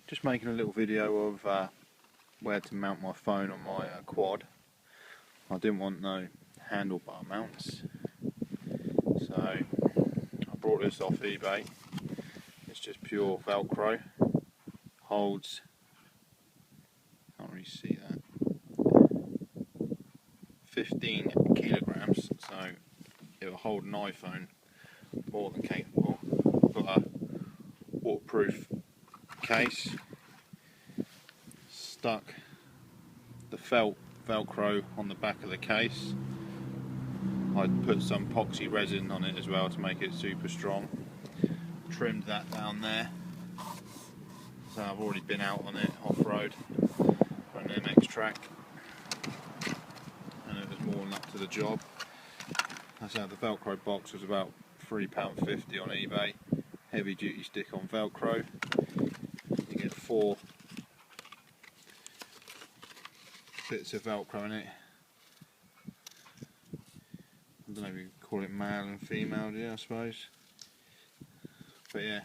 Just making a little video of where to mount my phone on my quad. I didn't want no handlebar mounts, so I brought this off eBay. It's just pure Velcro. Holds, can't really see that, 15 kilograms, so it will hold an iPhone more than capable. Got a waterproof case, stuck the felt Velcro on the back of the case. I put some epoxy resin on it as well to make it super strong. Trimmed that down there, so I've already been out on it off-road for an MX track, and it was more than up to the job. I said the Velcro box was about £3.50 on eBay. Heavy duty stick on Velcro. You get 4 bits of Velcro in it. I don't know if you can call it male and female, yeah, I suppose. But yeah,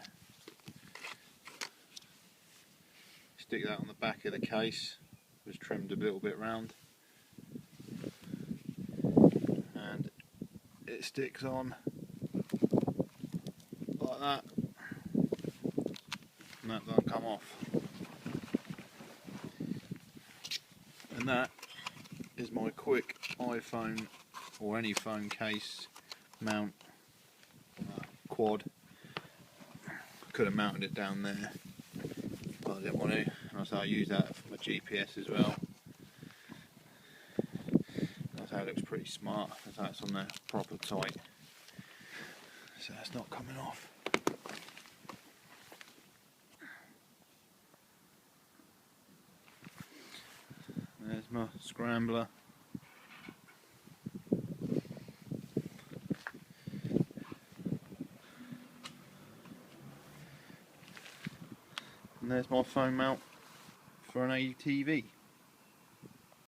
stick that on the back of the case. Was trimmed a little bit round, and it sticks on like that, and that doesn't come off. And that is my quick iPhone or any phone case mount quad. Could have mounted it down there, but I didn't want to. So I use that for my GPS as well. That's how it looks pretty smart. That's how it's on there proper tight, so that's not coming off. There's my Scrambler. And there's my phone mount for an ATV.